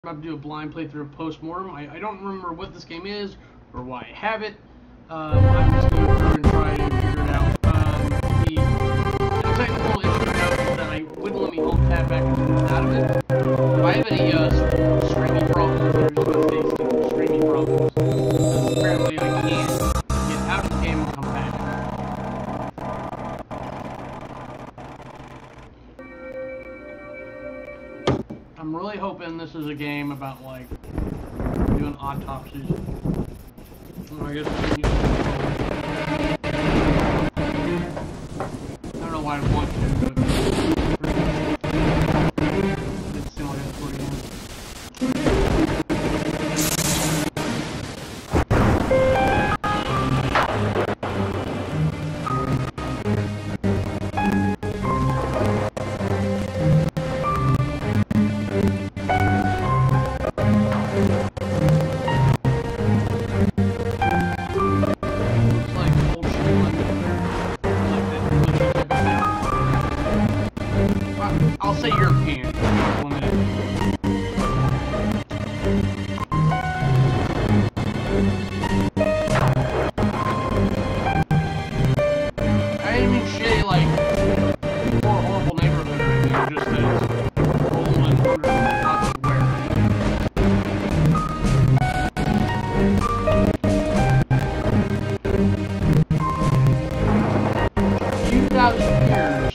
about to do a blind playthrough of Post Mortem. I don't remember what this game is or why I have it. I'm just going to go and try to figure it out. The technical issue was that I wouldn't let me hold tab back and out of it. If I have any streaming problems, there's going to say streaming problems. Apparently I can't get out of the game and come back. I'm really hoping this is a game about, like, doing autopsies. Well, I guess I don't know why I want to, but it seems like it's pretty good. I'll say European. I didn't mean shitty, like, poor, horrible neighborhood or anything, just that it's old and not square. 2,000 years.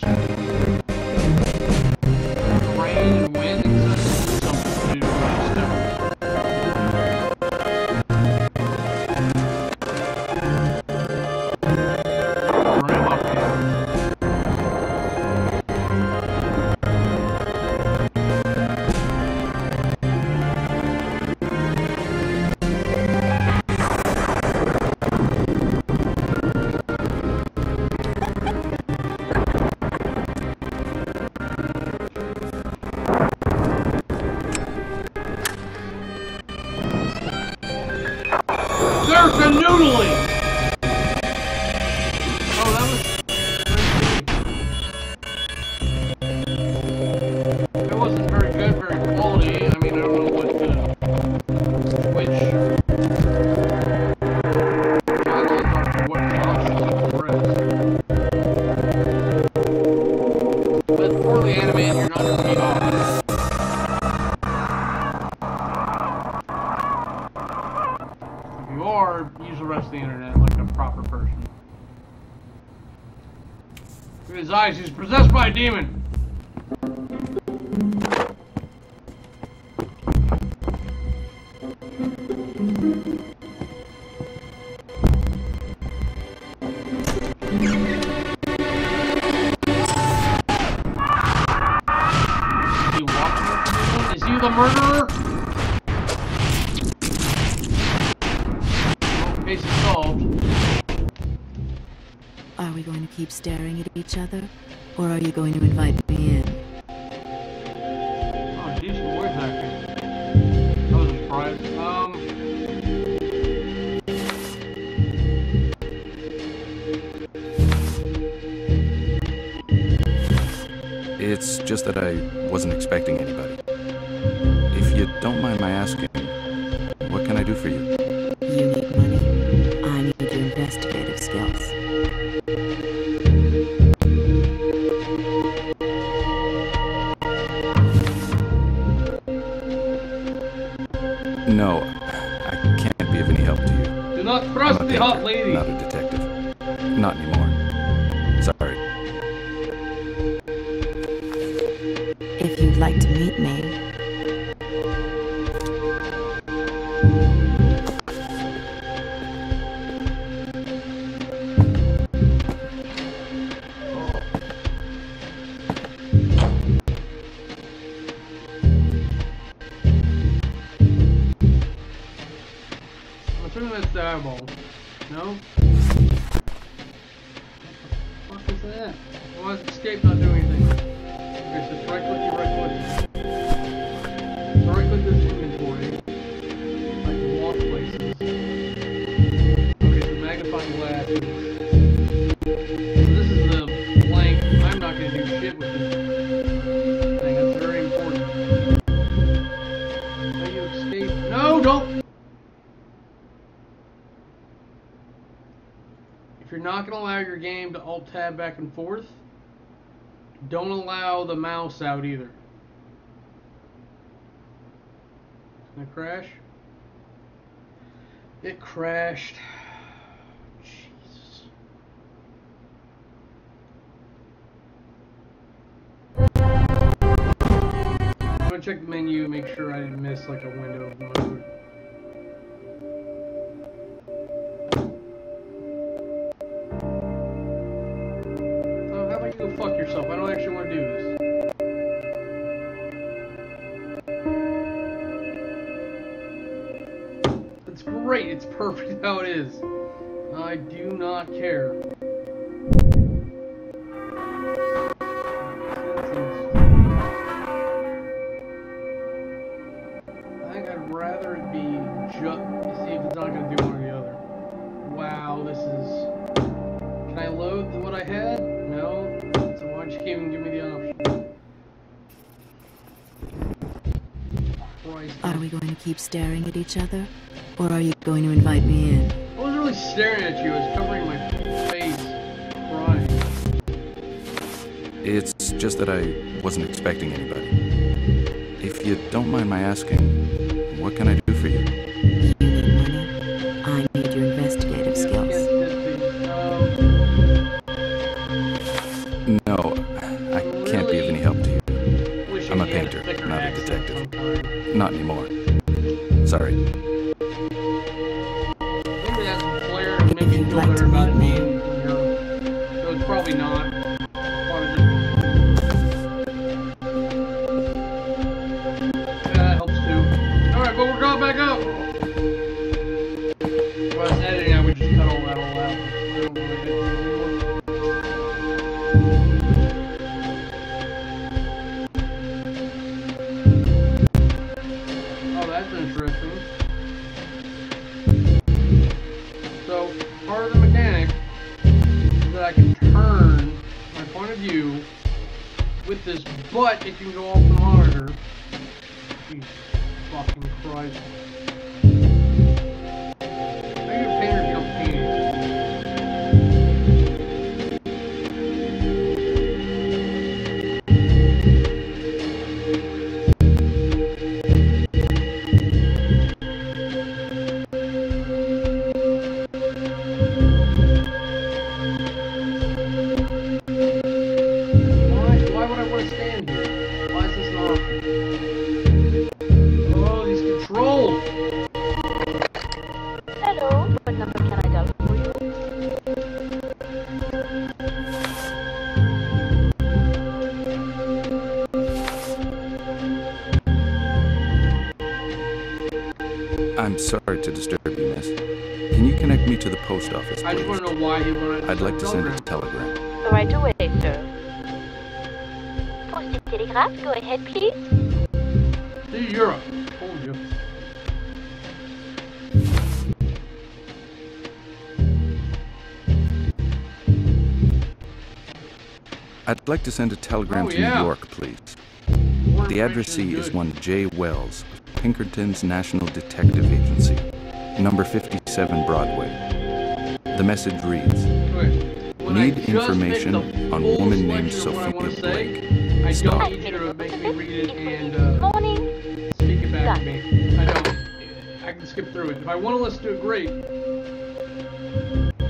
There's the noodling! Oh, that was... It wasn't very good, very quality. I mean, I don't know what which... I don't know what options to press. But poorly animated, you're not going to be off. Or use the rest of the internet like a proper person. Look at his eyes, he's possessed by a demon! Is he the murderer? Case is solved. Are we going to keep staring at each other, or are you going to invite me in? Oh, decent voice acting. I was surprised. It's just that I wasn't expecting anybody. If you don't mind my asking, what can I do for you? You need money. I need your investigative skills. No, I can't be of any help to you. Do not trust the hot lady! Not a detective. Not anymore. Sorry. If you'd like to meet me, That's the eyeball. No? What the fuck is that? Why is escape not doing anything? Okay, so right click, you right click. So right click this inventory. Like walk places. Okay, so magnifying glass is... So this is the blank. I'm not gonna do shit with this thing. That's very important. how you escape. No, don't! If you're not going to allow your game to alt-tab back and forth, don't allow the mouse out either. Did it crash? It crashed. Jesus. I'm going to check the menu and make sure I didn't miss like a window of mode. Go fuck yourself. I don't actually want to do this. It's great. It's perfect how it is. I do not care. I think I'd rather it be just... See if it's not going to do one or the other. Wow, this is... Can I load what I had? No. Why'd you even give me the option? Christ. Are we going to keep staring at each other? Or are you going to invite me in? I wasn't really staring at you, I was covering my face, crying. It's just that I wasn't expecting anybody. If you don't mind my asking, what can I do for you? You need money. I need your investigative skills. No, I can't be of any help to you. I'm a painter, not a detective. Not anymore. Sorry. Maybe that's a flare and maybe you feel better about it being here. So it's probably not. Yeah, that helps too. Alright, but we're going back up! If I was editing, I would just cut all that all out. I don't want to get this anymore. Interesting. So, part of the mechanic is that I can turn my point of view with this, but it can go off the monitor. Jesus fucking Christ. Maybe a painter jump painting. I'm sorry to disturb you, miss. Can you connect me to the post office, please? I just want to know why he wanted. I'd like to send a telegram. Right away, sir. Post telegraph, go ahead, please. See, Europe. Told you. I'd like to send a telegram to New York, please. The addressee is one J. Wells, Pinkerton's National Detective Agency, number 57 Broadway. The message reads, need information on woman named Sophia Blake. I don't need you to make me read it and speak it back to me. I don't. I can skip through it. If I want to listen to it, great.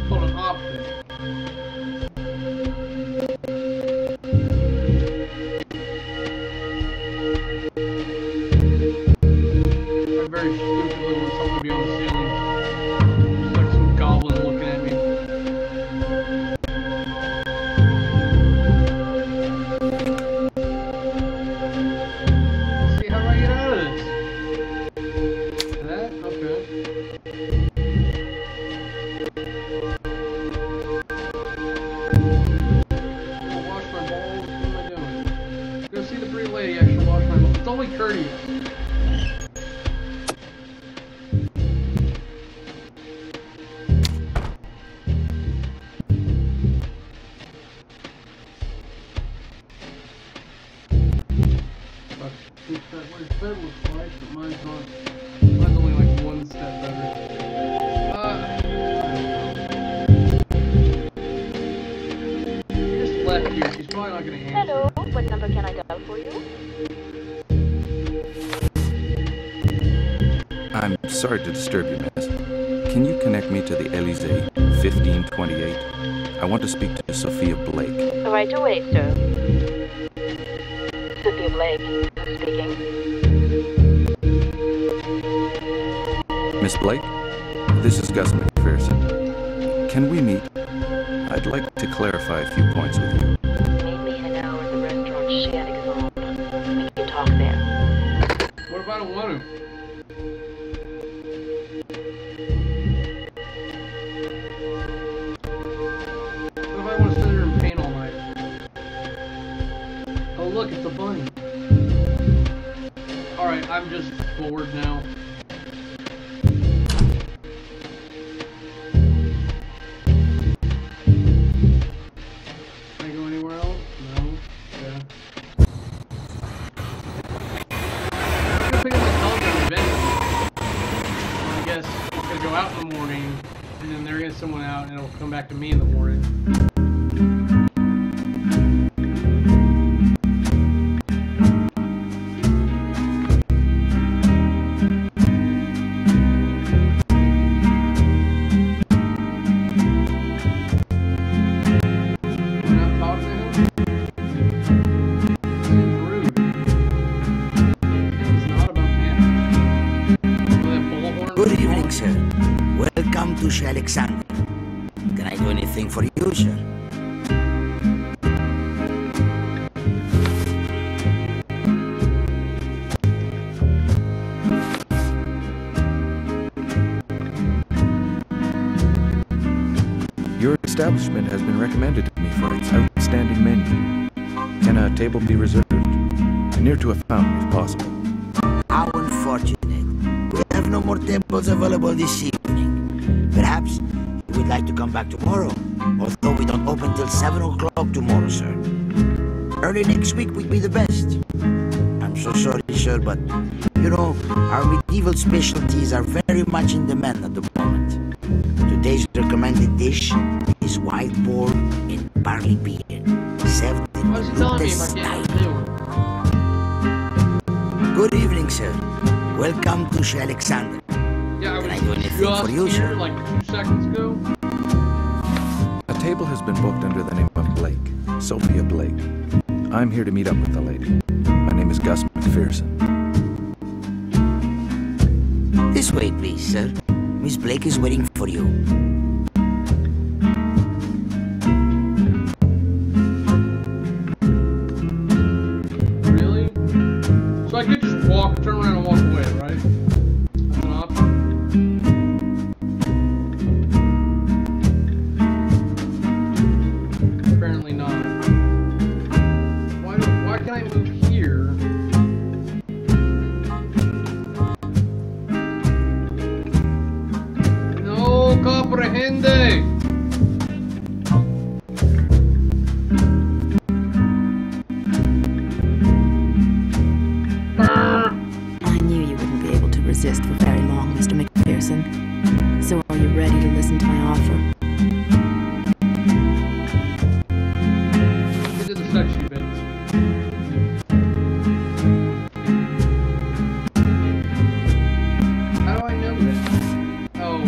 Hold on, option. Very stupidly want something to be on the ceiling. Just like some goblin looking at me. See, how do I get out of this? That? Okay. I'm sorry to disturb you, miss. Can you connect me to the Elysee, 1528? I want to speak to Sophia Blake. Right away, sir. Sophia Blake speaking. Miss Blake? This is Gus McPherson. Can we meet? I'd like to clarify a few points with you. Meet me in an hour at the restaurant Chez Alexandre. We can talk there. What if I don't want to? What if I want to sit there and paint all night? Oh look, it's a bunny. Alright, I'm just bored now. Can I go anywhere else? No? Yeah. I'm gonna pick up my telephone eventually. I guess it's gonna go out in the morning, and then they're gonna send someone out, and it'll come back to me in the morning. Chez Alexandre. Can I do anything for you, sir? Your establishment has been recommended to me for its outstanding menu. Can a table be reserved? Near to a fountain, if possible. How unfortunate. We have no more tables available this evening. Perhaps you would like to come back tomorrow, although we don't open till 7 o'clock tomorrow, sir. Early next week would be the best. I'm so sorry, sir, but, you know, our medieval specialties are very much in demand at the moment. Today's recommended dish is white boar and barley beer, served in the latest style. Good evening, sir. Welcome to Chez Alexandre. Yeah, Can I do anything for you, sir? Like 2 seconds ago. A table has been booked under the name of Blake, Sophia Blake. I'm here to meet up with the lady. My name is Gus McPherson. This way, please, sir. Miss Blake is waiting for you. Really? So I could just turn around and walk away, right? That's an option. Apparently not. Why can I move here? No comprehende. Resist for very long, Mr. McPherson. So are you ready to listen to my offer? We did the sexy bits. How do I know that? Oh.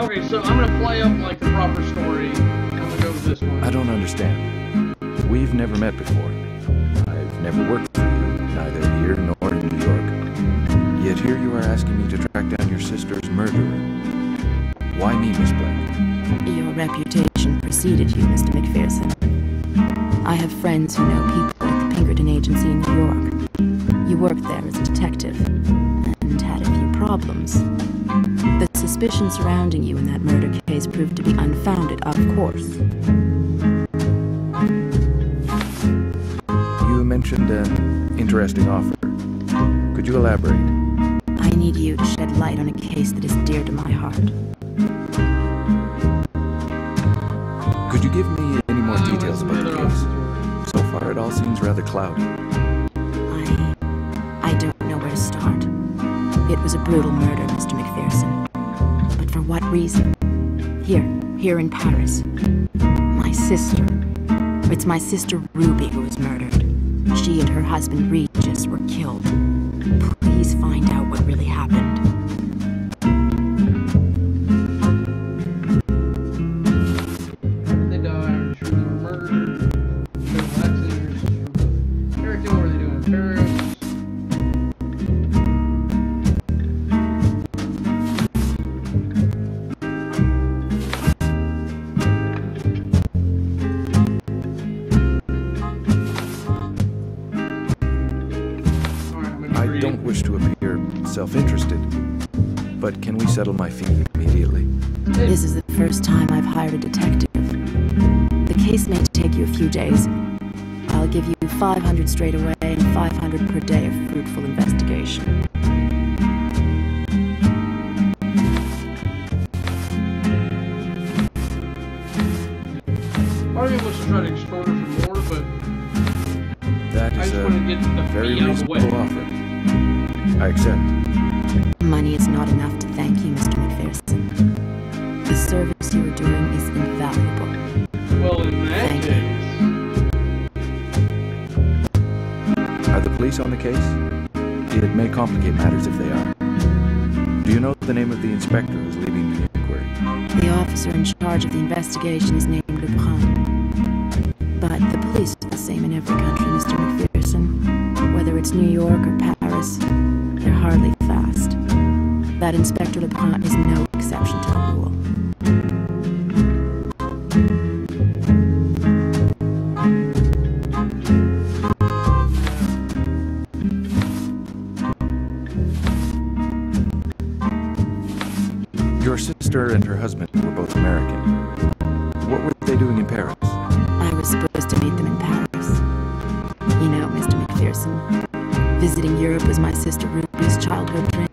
Okay, so I'm gonna play up like the proper story. I'm gonna go with this one. I don't understand. We've never met before. Never worked for you, neither here nor in New York. Yet here you are asking me to track down your sister's murderer. Why me, Miss Blake? Your reputation preceded you, Mr. McPherson. I have friends who know people at the Pinkerton Agency in New York. You worked there as a detective, and had a few problems. The suspicion surrounding you in that murder case proved to be unfounded, of course. You mentioned an interesting offer. Could you elaborate? I need you to shed light on a case that is dear to my heart. Could you give me any more details about the case? So far, it all seems rather cloudy. I don't know where to start. It was a brutal murder, Mr. McPherson. But for what reason? Here in Paris. My sister. It's my sister Ruby who was murdered. She and her husband Regis were killed. Please find out what really happened. They died. They were murdered. Everything. What were they doing in Paris? I don't wish to appear self-interested, but can we settle my fee immediately? This is the first time I've hired a detective. The case may take you a few days. I'll give you 500 straight away and 500 per day of fruitful investigation. Part of me wants to try to extort her for more, but That I is just a want to get the very fee out of the way. reasonable offer. I accept. Money is not enough to thank you, Mr. McPherson. The service you are doing is invaluable. Well, in that Thank you. case, Are the police on the case? It may complicate matters if they are. Do you know the name of the inspector who's leading the inquiry? The officer in charge of the investigation is named Lebrun. But the police are the same in every country, Mr. McPherson. Whether it's New York or Paris, they're hardly fast. That Inspector Lebrun is no exception to the rule. Your sister and her husband were both American. What were they doing in Paris? I was supposed to meet them in Paris. You know, Mr. McPherson, visiting Europe was my sister Ruby's childhood dream.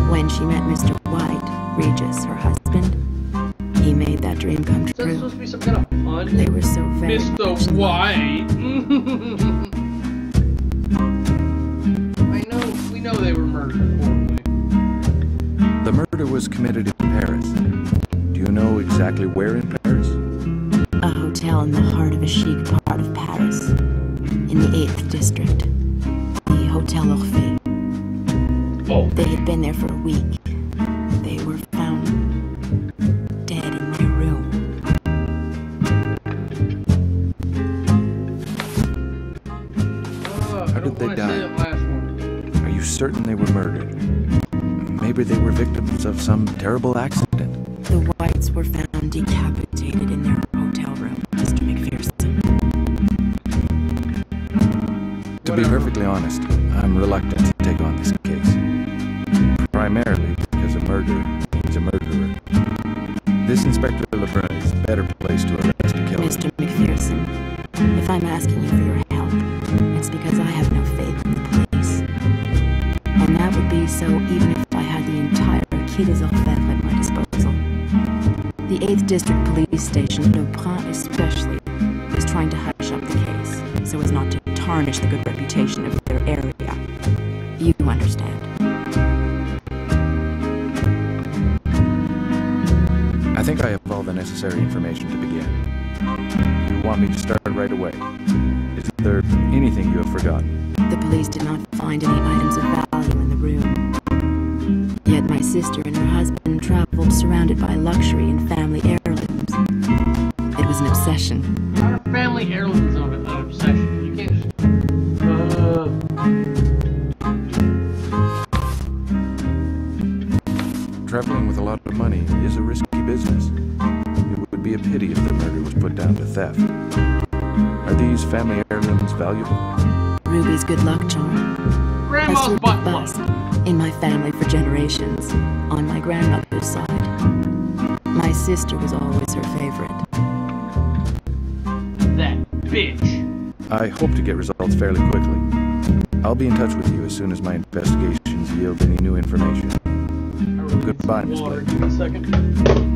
When she met Mr. White, Regis, her husband, he made that dream come is that true. supposed to be some kind of pun? They were so very much Mr. in love. White. We know they were murdered horribly. The murder was committed in Paris. Do you know exactly where in Paris? A hotel in the heart of a chic part of Paris, in the 8th district, the Hotel Orphée. Oh, They had been there for a week. They were found dead in their room. How did they die? That last one. Are you certain they were murdered? Maybe they were victims of some terrible accident. The Whites were found decapitated in their hotel room, Mr. McPherson. To be perfectly honest, I'm reluctant to take on this case. Primarily because a murder is a murderer. This Inspector Lebrun is better placed to arrest a killer. Mr. McPherson, if I'm asking you for your help, it's because I have no faith in the police. And that would be so even if I had the entire Quai des Orfèvres at my disposal. The 8th District Police Station, Lebrun especially, is trying to hush up the case so as not to tarnish the good reputation of their area. You understand. I think I have all the necessary information to begin. You want me to start right away? Is there anything you have forgotten? The police did not find any items of value in the room. Yet my sister and her husband traveled surrounded by luxury and family heirlooms. It was an obsession. Our family heirlooms are an obsession. You can't just... Traveling with a lot of money is a risky business. It would be a pity if the murder was put down to theft. Are these family heirlooms valuable? Ruby's good luck charm. A Grandma's silver butt bust plug. in my family for generations, on my grandmother's side. My sister was always her favorite. That bitch. I hope to get results fairly quickly. I'll be in touch with you as soon as my investigations yield any new information. Goodbye, Miss Water. Blake. Give me a second.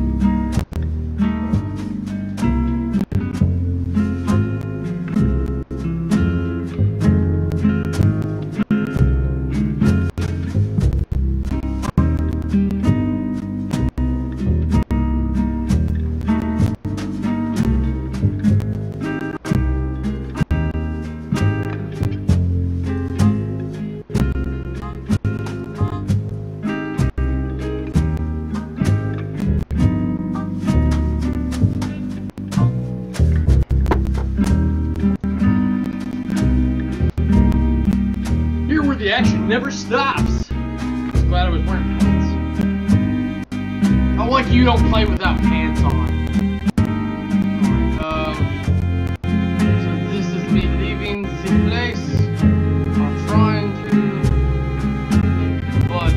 action never stops. I'm glad I was wearing pants. Oh, like you don't play without pants on. So this is me leaving the place. I'm trying to, but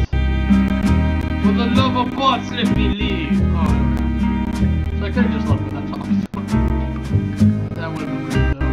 for the love of bots, let me leave. Oh, so I could have just left with that top. That would have been weird though.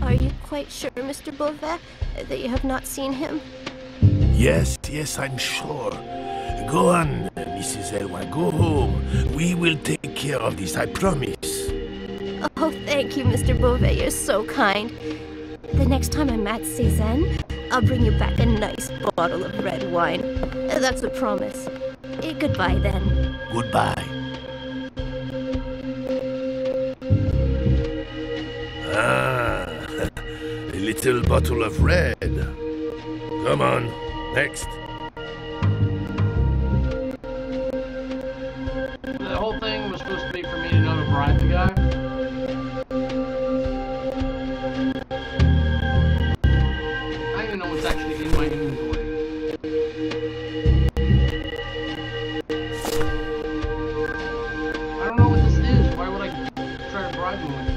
Are you quite sure, Mr. Beauvais, that you have not seen him? Yes, I'm sure. Go on, Mrs. Elway, go home. We will take care of this, I promise. Oh, thank you, Mr. Beauvais, you're so kind. The next time I'm at Cézanne, I'll bring you back a nice bottle of red wine. That's a promise. Goodbye, then. Goodbye. Ah, a little bottle of red. Come on, next. The whole thing was supposed to be for me to know to bribe the guy. I don't even know what's actually in my inventory. I don't know what this is. Why would I try to bribe him with it?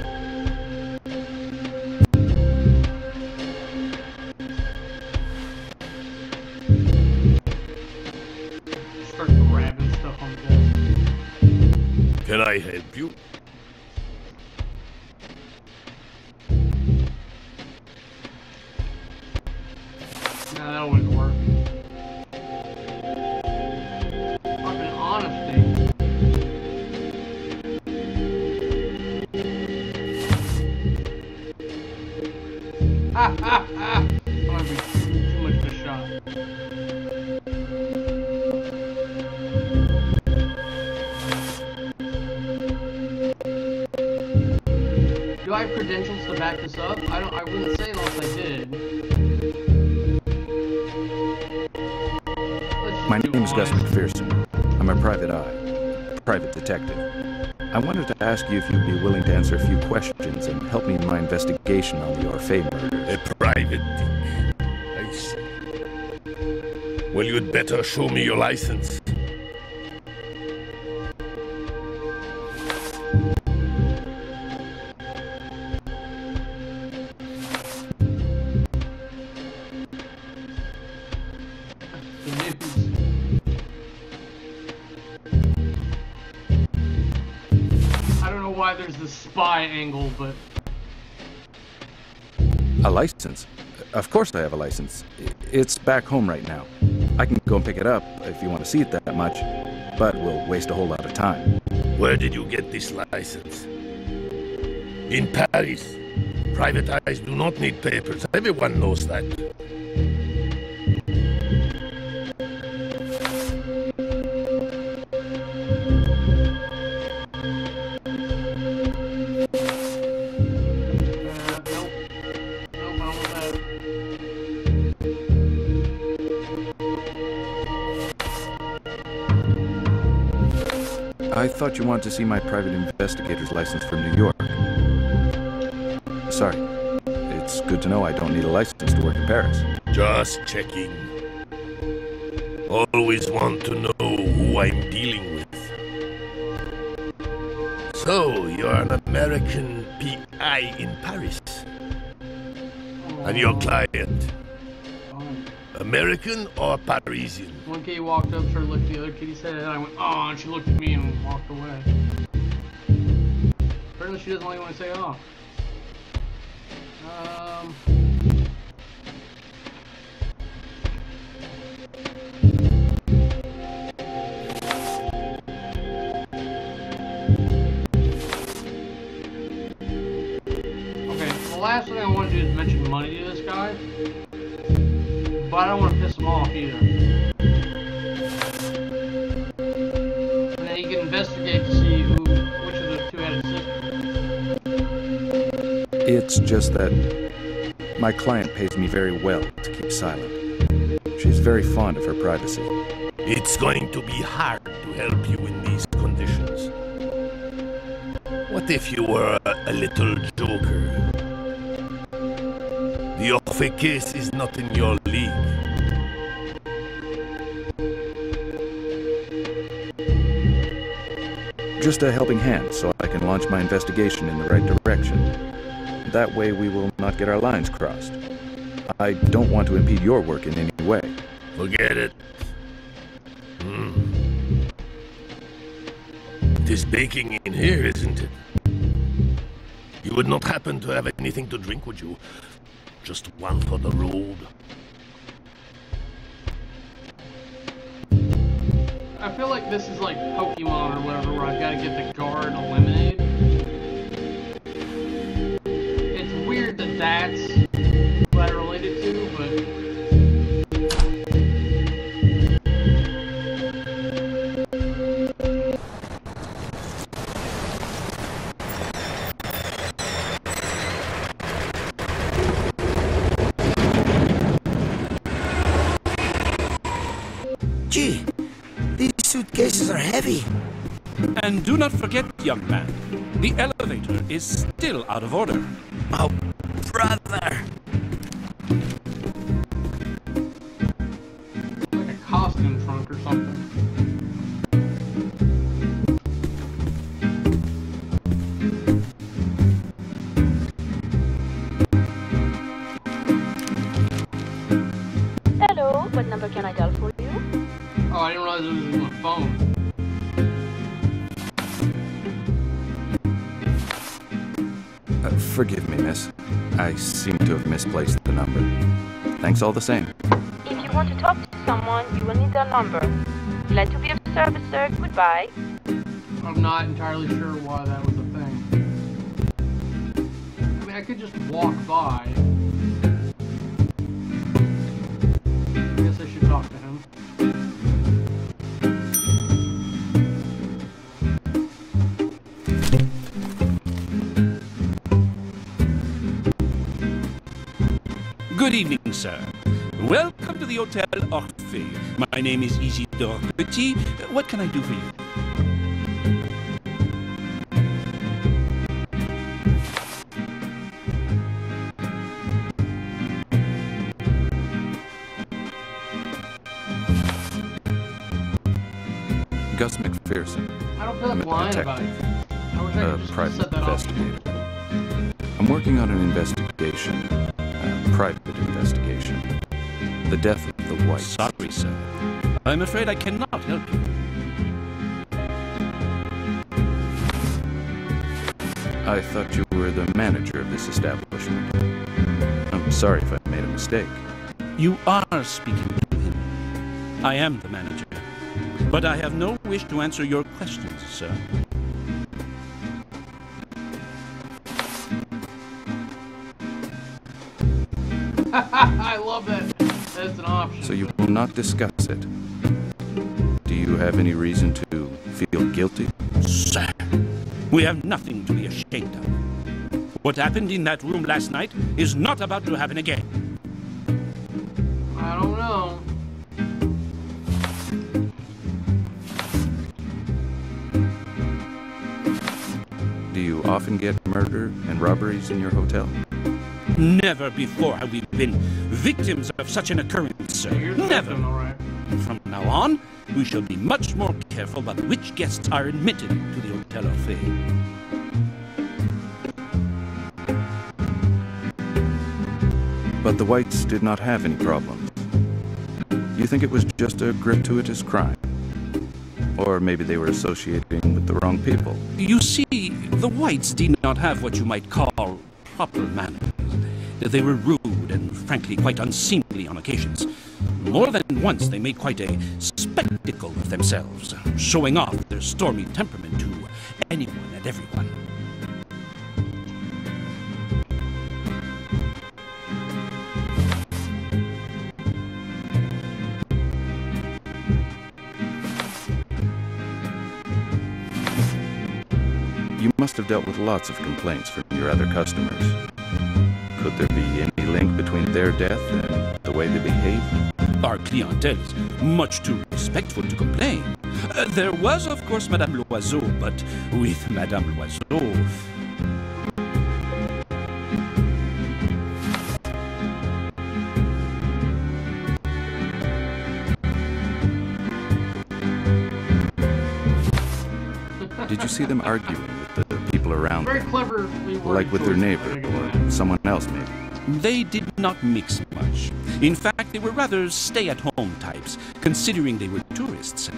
Start grabbing stuff on the desk. Can I help you? Nah, that wouldn't work. Fucking honesty. Ha ha ha! That might be too much of a shot. Do I have credentials to back this up? I wouldn't say unless I did. My name is Gus McPherson. I'm a private eye, private detective. I wanted to ask you if you'd be willing to answer a few questions and help me in my investigation on the Orphée murders. A private dick. I see. Well, you'd better show me your license. I don't know why there's this spy angle, but A license? Of course I have a license. It's back home right now. I can go and pick it up if you want to see it that much, but we'll waste a whole lot of time. Where did you get this license? In Paris. Private eyes do not need papers. Everyone knows that. I thought you wanted to see my private investigator's license from New York. Sorry. It's good to know I don't need a license to work in Paris. Just checking. Always want to know who I'm dealing with. So, you're an American PI in Paris. And your client? American or Parisian? one kitty walked up, started looking at the other kitty's head, and I went, oh, and she looked at me and walked away. Apparently she doesn't really want to say, oh. Okay, last thing I want to do is mention money to this guy. But I don't want to piss him off either. And then he can investigate to see which of the two-headed sisters. It's just that my client pays me very well to keep silent. She's very fond of her privacy. It's going to be hard to help you in these conditions. What if you were a little joker? The Orphe case is not in your league. Just a helping hand so I can launch my investigation in the right direction. That way we will not get our lines crossed. I don't want to impede your work in any way. Forget it. It is baking in here, isn't it? You would not happen to have anything to drink, would you? Just one for the road. I feel like this is like Pokemon or whatever, where I've got to get the guard eliminated. It's weird that that's what I related to, but... Gee, these suitcases are heavy. And do not forget, young man, the elevator is still out of order. Oh, brother. like a costume trunk or something. Hello, what number can I dial for you? Oh, I didn't realize it was in my phone. Forgive me, miss. I seem to have misplaced the number. Thanks all the same. If you want to talk to someone, you will need their number. Glad to be of service, sir. Goodbye. I'm not entirely sure why that was a thing. I mean, I could just walk by. I guess I should talk to him. Good evening, sir. Welcome to the Hotel Orphe. My name is Isidore Petit. What can I do for you? Gus McPherson. I don't feel like I'm a lying detective. about it. I wish I A could just private set that off. investigator. I'm working on an investigation. A private investigation. The death of the Whites. Sorry, sir. I'm afraid I cannot help you. I thought you were the manager of this establishment. I'm sorry if I made a mistake. You are speaking to him. I am the manager. But I have no wish to answer your questions, sir. I love that. That's an option. So you will not discuss it. Do you have any reason to feel guilty? Sir, we have nothing to be ashamed of. What happened in that room last night is not about to happen again. I don't know. Do you often get murder and robberies in your hotel? Never before have we been victims of such an occurrence, sir. Here's the Never. victim, all right. From now on, we shall be much more careful about which guests are admitted to the Hotel Orphe. But the Whites did not have any problems. You think it was just a gratuitous crime? Or maybe they were associating with the wrong people? You see, the Whites did not have what you might call proper manners. They were rude and frankly quite unseemly on occasions. More than once they made quite a spectacle of themselves, showing off their stormy temperament to anyone and everyone. must have dealt with lots of complaints from your other customers. Could there be any link between their death and the way they behave? Our clientele is much too respectful to complain. There was, of course, Madame Loiseau, but with Madame Loiseau... Did you see them arguing with the people around Very them? cleverly worded Like with their choice, neighbor I gotta or someone else, maybe? They did not mix much. In fact, they were rather stay-at-home types, considering they were tourists.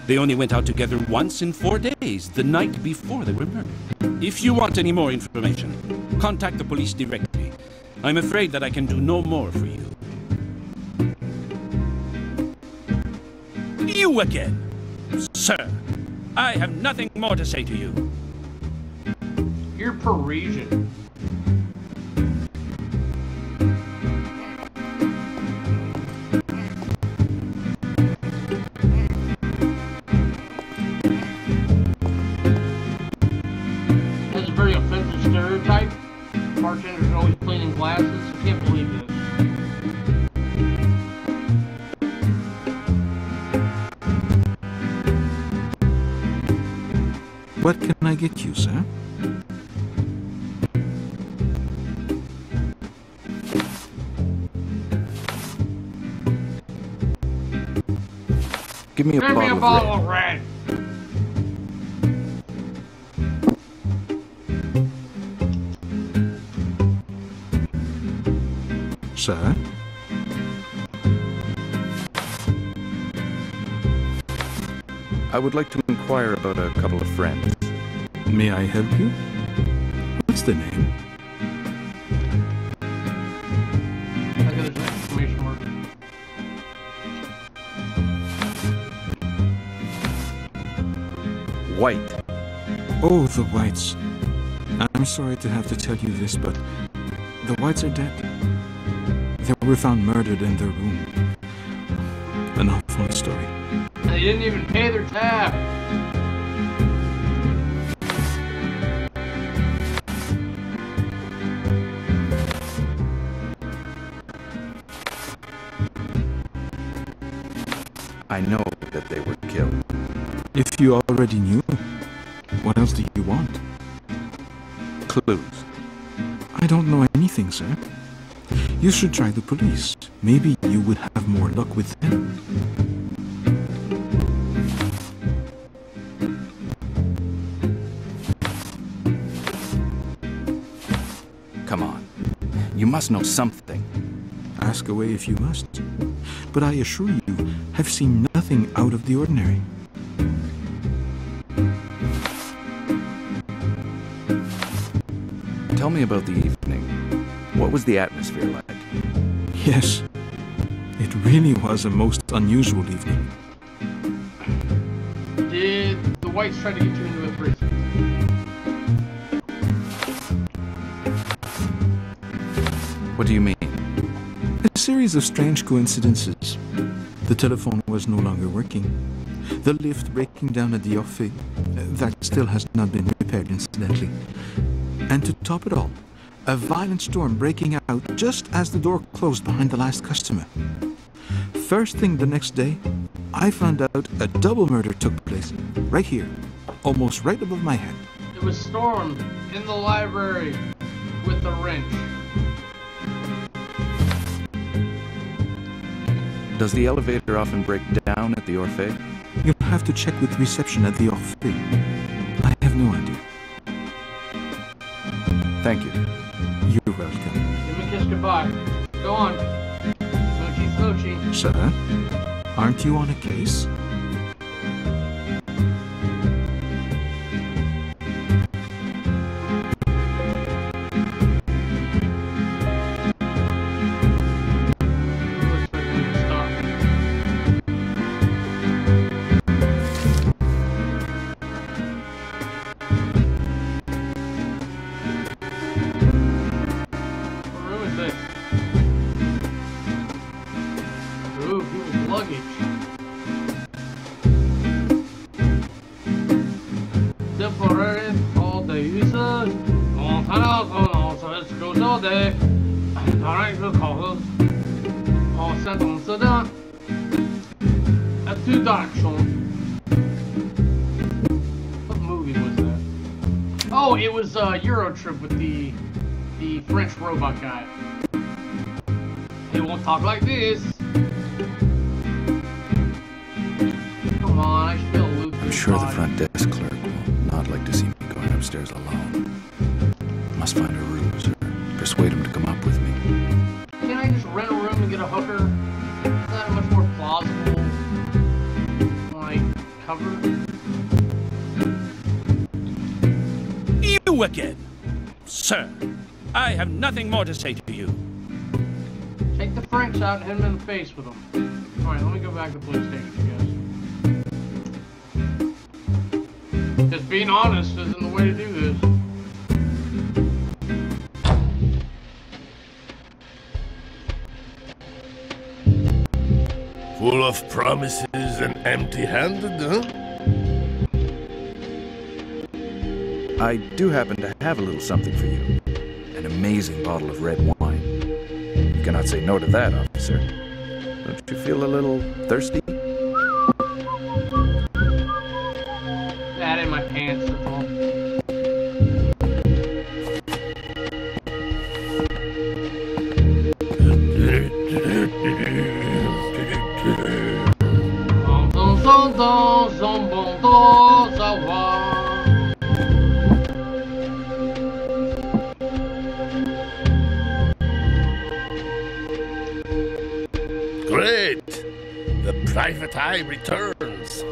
They only went out together once in 4 days, the night before they were murdered. If you want any more information, contact the police directly. I'm afraid that I can do no more for you. You again! Sir, I have nothing more to say to you. You're Parisian. That's a very offensive stereotype. Bartenders are always cleaning glasses. I can't believe this. What can I get you, sir? Give me a Give me a bottle bottle of of red. Sir? I would like to inquire about a couple of friends. May I help you? What's the name? I got an exclamation mark. White. Oh, the Whites. I'm sorry to have to tell you this, but the Whites are dead. They were found murdered in their room. An awful story. And they didn't even pay their tab. I know that they were killed. If you already knew, what else do you want? Clues. I don't know anything, sir. You should try the police. Maybe you would have more luck with them. Come on. You must know something. Ask away if you must. But I assure you, have seen nothing out of the ordinary. Tell me about the evening. What was the atmosphere like? Yes, it really was a most unusual evening. Did the Whites try to get you into a prison? What do you mean? A series of strange coincidences. The telephone was no longer working. The lift breaking down at the office. That still has not been repaired, incidentally. And to top it all, a violent storm breaking out just as the door closed behind the last customer. First thing the next day, I found out a double murder took place right here, almost right above my head. It was stormed in the library with a wrench. Does the elevator often break down at the Orphe? You'll have to check with reception at the office. I have no idea. Thank you. You're welcome. Give me a kiss goodbye. Go on. Smoochy, smoochy. Sir, aren't you on a case? 的当然一个考核相同色的two direction. What movie was that? Oh, it was Euro Trip with the French robot guy. He won't talk like this. Come on, I should be able to loot this. I'm sure the front desk clerk will not like to see me going upstairs alone. Must find a ruse or persuade him to come up with me. Can't I just rent a room and get a hooker? Is that much more plausible? Like, cover? You again! Sir, I have nothing more to say to you. Take the French out and hit him in the face with them. Alright, let me go back to the police station, guys. Just being honest isn't the way to do this. Full of promises and empty-handed, huh? I do happen to have a little something for you. An amazing bottle of red wine. You cannot say no to that, officer. Don't you feel a little thirsty? That in my pants, that's all. Great! The private eye returns.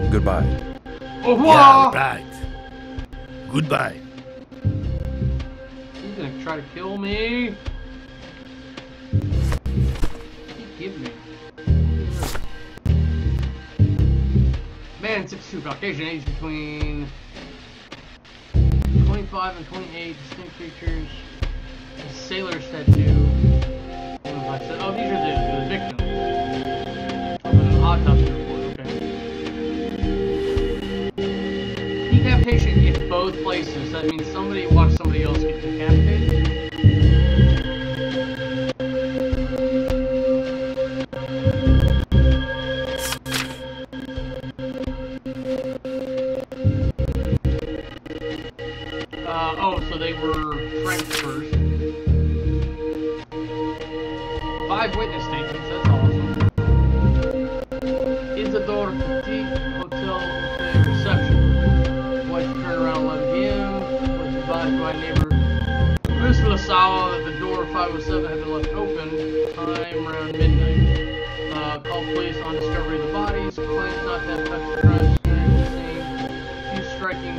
Goodbye. Au revoir! Yeah, right. Goodbye. He's gonna try to kill me. Give me. Man, 6'2", Caucasian, age between 25 and 28, distinct features, a sailor's tattoo. Oh, these are the victims. An autopsy report, okay. Decapitation in both places. That means somebody watched somebody else get decapitated. Oh, so they were French first. 5 witness statements, that's awesome. Isidore Petit, Hotel reception. Wife turned around 11 p.m. Was advised by neighbor Miss LaSalle that the door 507 had been left open. Time around midnight. Called police on discovery of the bodies. Claims not to have touched the crime scene. Few striking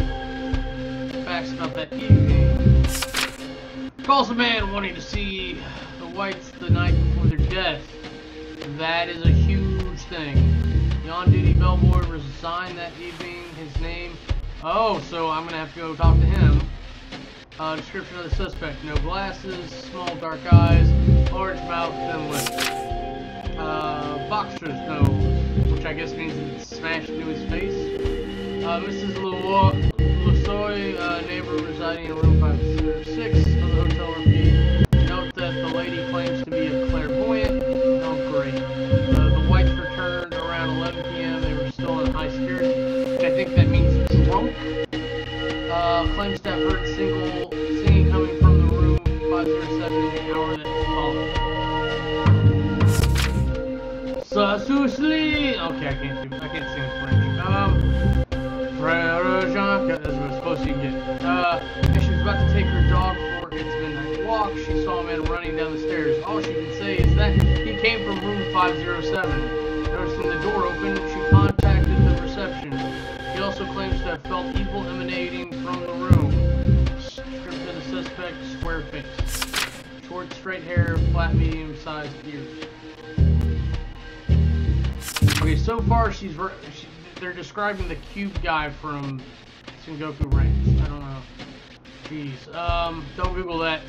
facts about that evening. Calls a man wanting to see the Whites the night before their death. That is a huge thing. The on-duty bellboy resigned that evening. His name... Oh, so I'm gonna have to go talk to him. Description of the suspect. No glasses, small dark eyes, large mouth, thin lips. Boxer's nose, which I guess means it's smashed into his face. Mrs. Losoy, neighbor residing in room 506 of the hotel repeat. Note that the lady claims to be a clairvoyant. Oh, great. The Whites returned around 11 p.m. They were still in high spirits, which I think that means drunk. Claims to have heard singing coming from the room 507 in the hour that followed. Susli. Okay, I can't sing French. Frere Jacques, as we're supposed to get. And she was about to take her dog for its midnight walk. She saw a man running down the stairs. All she can say is that he came from room 507. Noticing the door open, she contacted the reception. He also claims to have felt evil emanating from the room. Description of the suspect, square face. Short, straight hair, flat, medium-sized ears. Okay, so far they're describing the cube guy from Sengoku Ranks. I don't know. Jeez. Don't Google that.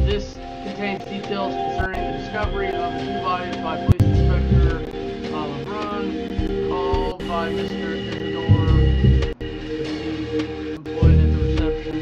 This contains details concerning the discovery of the 2 bodies by Police Inspector LeBrun, called by Mr. Isidore, employed at the reception.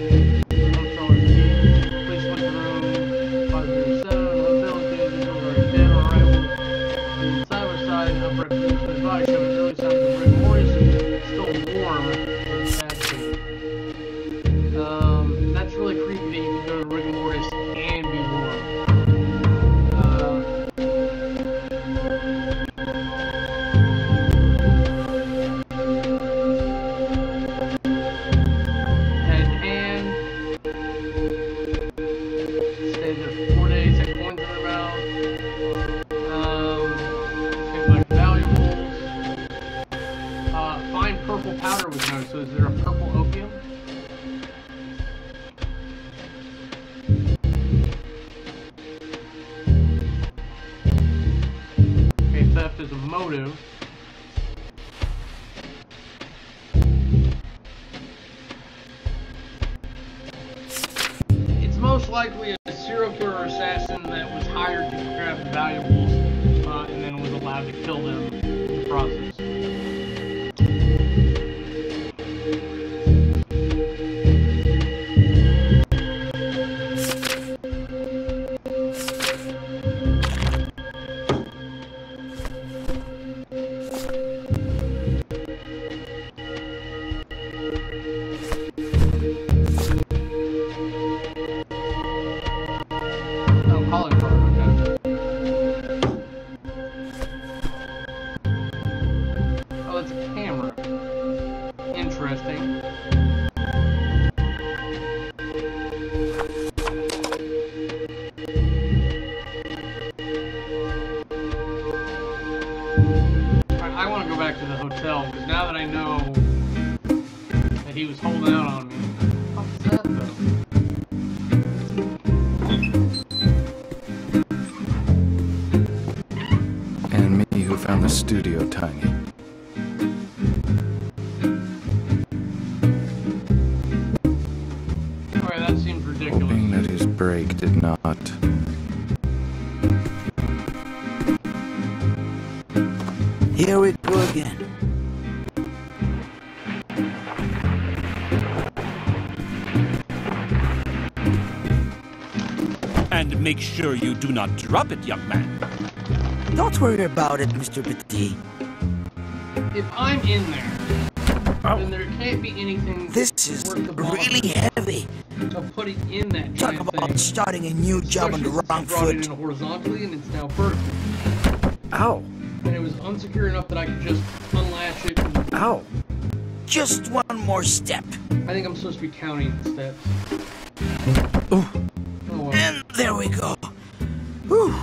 motive. It's most likely a serial killer or assassin that was hired to grab the valuables and then was allowed to kill them in the process. Studio tiny. Alright, that seems ridiculous. Hoping that his brake did not. Here we go again. And make sure you do not drop it, young man. Don't worry about it, Mr. Petit. If I'm in there, then there can't be anything. This is really heavy. Of putting in that Talk giant about thing. starting a new job on the wrong Brought it foot. in horizontally and it's now vertical. Ow. And it was unsecure enough that I could just unlatch it. And Ow. Just one more step. I think I'm supposed to be counting the steps. Ooh. Oh, well. And there we go. Whew.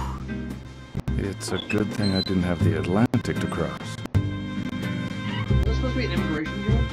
It's a good thing I didn't have the Atlantic to cross. Is this supposed to be an immigration job?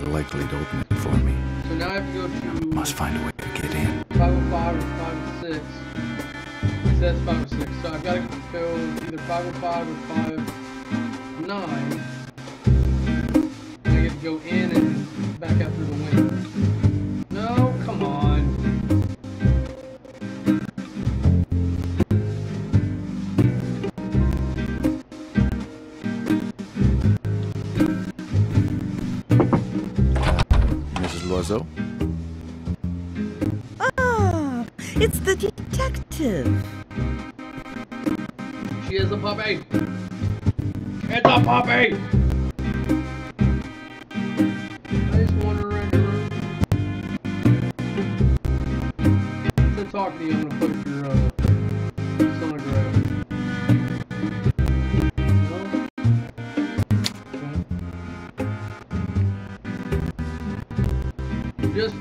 Likely to open it for me. So now I have to go to... Must find a way to get in. 505 or 506. It says 506, so I've got to go either 505 or 59. And I get to go in and back out through the window. No, come on. Loiseau? Ah, it's the detective. She is a puppy. It's a puppy. I just wander around your room. To talk to you, I'm gonna put your sonograph.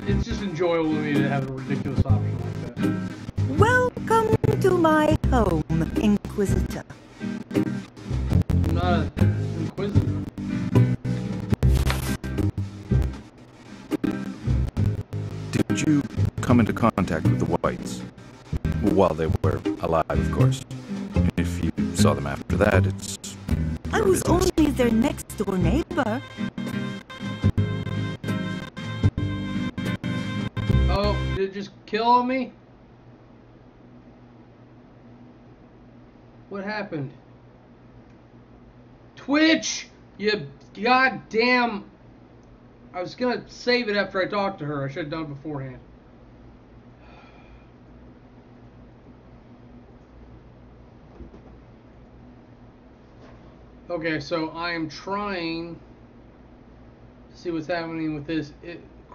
It's just enjoyable to me to have a ridiculous option like that. Welcome to my home, Inquisitor. I'm not an Inquisitor. Did you come into contact with the Whites? While they were alive, of course. If you saw them after that, it's... I was only their next-door neighbor. Oh, did it just kill me? What happened? Twitch! You goddamn... I was gonna save it after I talked to her. I should have done it beforehand. Okay, so I am trying to see what's happening with this.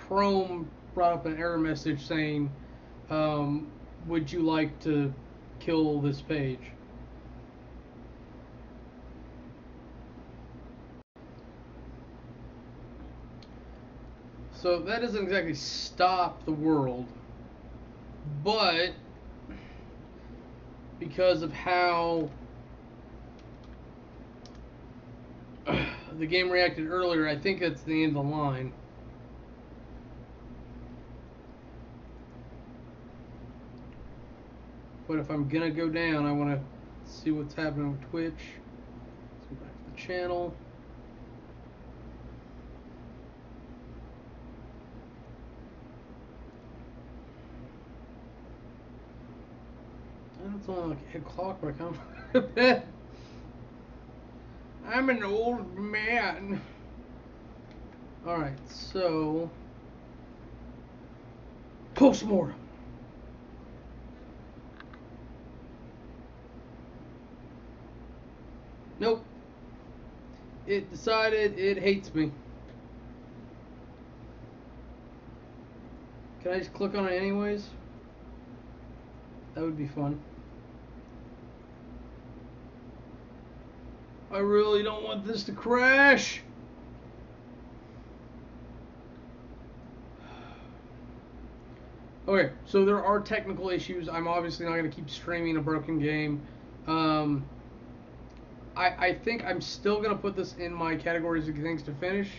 Chrome brought up an error message saying, would you like to kill this page? So that doesn't exactly stop the world, but because of how the game reacted earlier, I think that's the end of the line. But if I'm gonna go down, I want to see what's happening with Twitch. Let's go back to the channel. It's only like 8 o'clock when I come to bed. I'm an old man. Alright, so Post Mortem. Nope. It decided it hates me. Can I just click on it anyways? That would be fun. I really don't want this to crash. Okay, so there are technical issues. I'm obviously not going to keep streaming a broken game. I think I'm still going to put this in my categories of things to finish.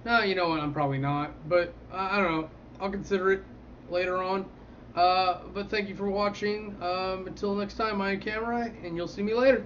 No, you know what, I'm probably not. But, I don't know. I'll consider it later on. But thank you for watching. Until next time, I'm Camera, and you'll see me later.